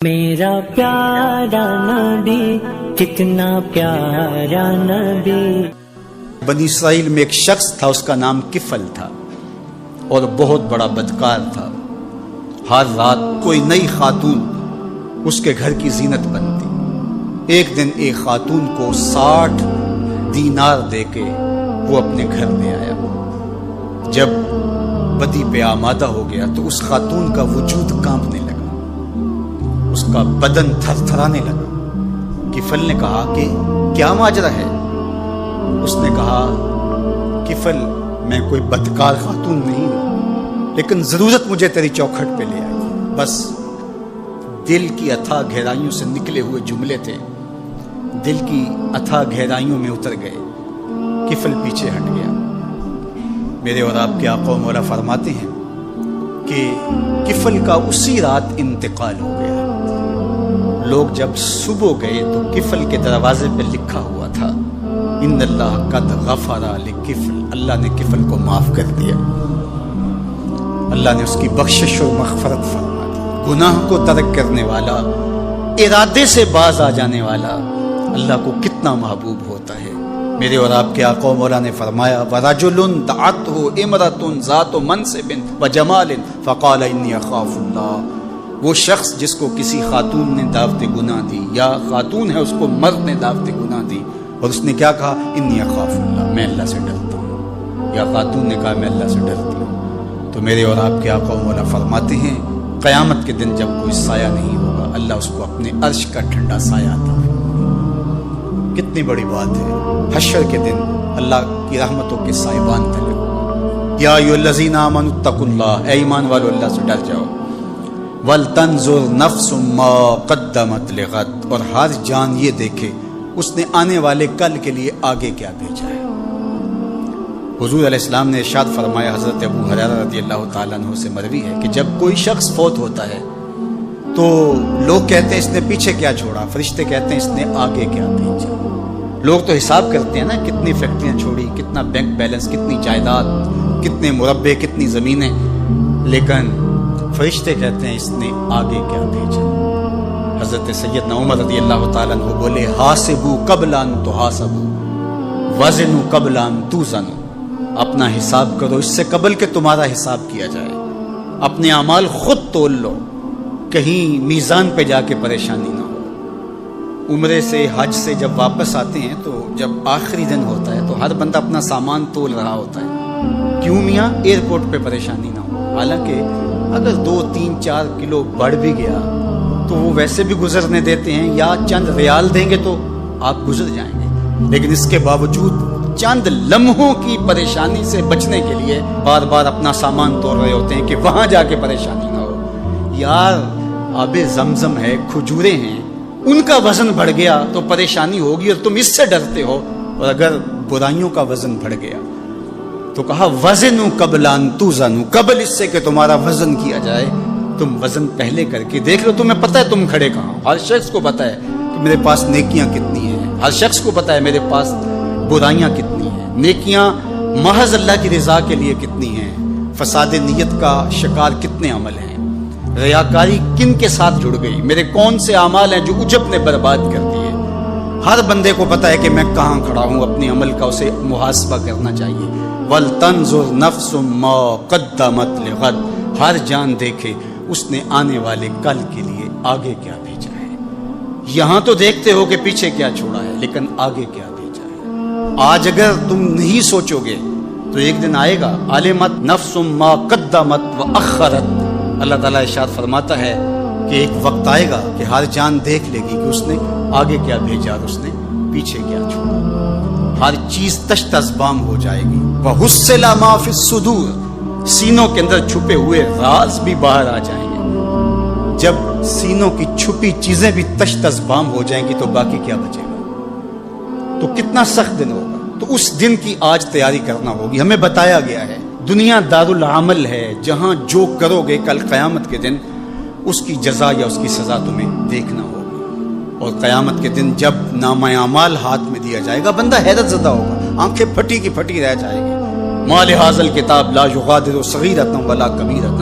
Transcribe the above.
میرا پیارا نبی کتنا پیارا نبی۔ بنی اسرائیل میں ایک شخص تھا، اس کا نام کفل تھا اور بہت بڑا بدکار تھا۔ ہر رات کوئی نئی خاتون اس کے گھر کی زینت بنتی۔ ایک دن ایک خاتون کو 60 دینار دے کے وہ اپنے گھر لے آیا۔ جب بدی پہ آمادہ ہو گیا تو اس خاتون کا وجود کانپنے لگا، اس کا بدن تھر تھرانے لگا۔ کفل نے کہا کہ کیا ماجرا ہے؟ اس نے کہا کفل، میں کوئی بدکار خاتون نہیں ہوں، لیکن ضرورت مجھے تیری چوکھٹ پہ لے آئی۔ بس دل کی اتھا گہرائیوں سے نکلے ہوئے جملے تھے، دل کی اتھا گہرائیوں میں اتر گئے۔ کفل پیچھے ہٹ گیا۔ میرے اور آپ کے آقا و مولا فرماتے ہیں کہ کفل کا اسی رات انتقال ہو گیا۔ لوگ جب صبح گئے تو کفل کے دروازے پہ لکھا ہوا تھا ان اللہ قد غفر لکفل، اللہ نے کفل کو معاف کر دیا، اللہ نے اس کی بخشش و مغفرت فرما دی۔ گناہ کو ترک کرنے والا، ارادے سے باز آ جانے والا اللہ کو کتنا محبوب ہوتا ہے۔ میرے اور آپ کے آقا و مولا نے فرمایا وَرَجُلٌ دَعَتْهُ امْرَأَةٌ ذَاتُ مَنْصِبٍ وَجَمَالٍ فَقَالَ إِنِّي أَخَافُ اللَّهَ۔ وہ شخص جس کو کسی خاتون نے دعوت گناہ دی، یا خاتون ہے اس کو مرد نے دعوت گناہ دی، اور اس نے کیا کہا؟ انی اخاف اللہ، میں اللہ سے ڈرتا ہوں، یا خاتون نے کہا میں اللہ سے ڈرتی ہوں۔ تو میرے اور آپ کے آقا و مولا فرماتے ہیں قیامت کے دن جب کوئی سایہ نہیں ہوگا، اللہ اس کو اپنے عرش کا ٹھنڈا سایہ عطا فرمائے۔ کتنی بڑی بات ہے، حشر کے دن اللہ کی رحمتوں کے سائبان تلے ہوگا۔ یا ایھا الذین آمنوا اتقوا اللہ، اے ایمان والو اللہ سے ڈر جاؤ۔ وَلْتَنظُرْ نَفْسٌ مَّا قَدَّمَتْ لِغَدٍ، اور ہر جان یہ دیکھے اس نے آنے والے کل کے لیے آگے کیا بھیجا ہے۔ حضور علیہ السلام نے ارشاد فرمایا، حضرت ابو ہریرہ رضی اللہ تعالیٰ عنہ سے مروی ہے کہ جب کوئی شخص فوت ہوتا ہے تو لوگ کہتے ہیں اس نے پیچھے کیا چھوڑا، فرشتے کہتے ہیں اس نے آگے کیا بھیجا۔ لوگ تو حساب کرتے ہیں نا، کتنی فیکٹریاں چھوڑی، کتنا بینک بیلنس، کتنی جائیداد، کتنے مربع، کتنی زمینیں، لیکن فرشتے کہتے ہیں اس نے آگے کیا بھیجا۔ حضرت سیدنا عمر رضی اللہ تعالیٰ عنہ بولے حاسبوا قبل ان تحاسبوا وزنوا قبل ان توزنوا، اپنا حساب کرو اس سے قبل کہ تمہارا حساب کیا جائے۔ اپنے اعمال خود تول لو، کہیں میزان پہ جا کے پریشانی نہ ہو۔ عمرے سے حج سے جب واپس آتے ہیں تو جب آخری دن ہوتا ہے تو ہر بندہ اپنا سامان تول رہا ہوتا ہے، کیوں میاں؟ ایئرپورٹ پہ پریشانی نہ ہو۔ حالانکہ اگر 2 3 4 کلو بڑھ بھی گیا تو وہ ویسے بھی گزرنے دیتے ہیں، یا چند ریال دیں گے تو آپ گزر جائیں گے، لیکن اس کے باوجود چند لمحوں کی پریشانی سے بچنے کے لیے بار بار اپنا سامان توڑ رہے ہوتے ہیں کہ وہاں جا کے پریشانی نہ ہو۔ یار آب زمزم ہے، کھجوریں ہیں، ان کا وزن بڑھ گیا تو پریشانی ہوگی اور تم اس سے ڈرتے ہو، اور اگر برائیوں کا وزن بڑھ گیا تو کہا وزنوا قبل ان توزنوا، قبل اس سے کہ تمہارا وزن کیا جائے تم وزن پہلے کر کے دیکھ لو، تمہیں پتہ ہے تم کھڑے کہاں ہو۔ ہر شخص کو پتہ ہے کہ میرے پاس نیکیاں کتنی ہیں، ہر شخص کو پتہ ہے میرے پاس برائیاں کتنی ہیں، نیکیاں محض اللہ کی رضا کے لیے کتنی ہیں، فساد نیت کا شکار کتنے عمل ہیں، ریاکاری کن کے ساتھ جڑ گئی، میرے کون سے اعمال ہیں جو عجب نے برباد کر دیے۔ ہر بندے کو پتہ ہے کہ میں کہاں کھڑا ہوں، اپنے عمل کا اسے محاسبہ کرنا چاہیے۔ وَلْتَنظُرْ نَفْسٌ مَّا قَدَّمَتْ لِغَدٍ، ہر جان دیکھے اس نے آنے والے کل کے لیے آگے کیا بھیجا ہے۔ یہاں تو دیکھتے ہو کہ پیچھے کیا چھوڑا ہے، لیکن آگے کیا بھیجا ہے۔ آج اگر تم نہیں سوچو گے تو ایک دن آئے گا عَلِمَتْ نَفْسٌ مَّا قَدَّمَتْ وَأَخَّرَتْ، اللہ تعالیٰ ارشاد فرماتا ہے کہ ایک وقت آئے گا کہ ہر جان دیکھ لے گی کہ اس نے آگے کیا بھیجا اور اس نے پیچھے کیا چھوڑا۔ ہر چیز تشت ازبام ہو جائے گی۔ وَحُصِّلَ مَا فِي الصُّدُورِ، سینوں کے اندر چھپے ہوئے راز بھی باہر آ جائیں گے۔ جب سینوں کی چھپی چیزیں بھی تشت ازبام ہو جائیں گی تو باقی کیا بچے گا؟ تو کتنا سخت دن ہوگا۔ تو اس دن کی آج تیاری کرنا ہوگی۔ ہمیں بتایا گیا ہے دنیا دارالعمل ہے، جہاں جو کرو گے کل قیامت کے دن اس کی جزا یا اس کی سزا تمہیں دیکھنا ہوگی۔ اور قیامت کے دن جب نامہ اعمال ہاتھ میں دیا جائے گا بندہ حیرت زدہ ہوگا، آنکھیں پھٹی کی پھٹی رہ جائے گی۔ ما لہذا الکتاب لا یغادر صغیرۃ ولا کبیرۃ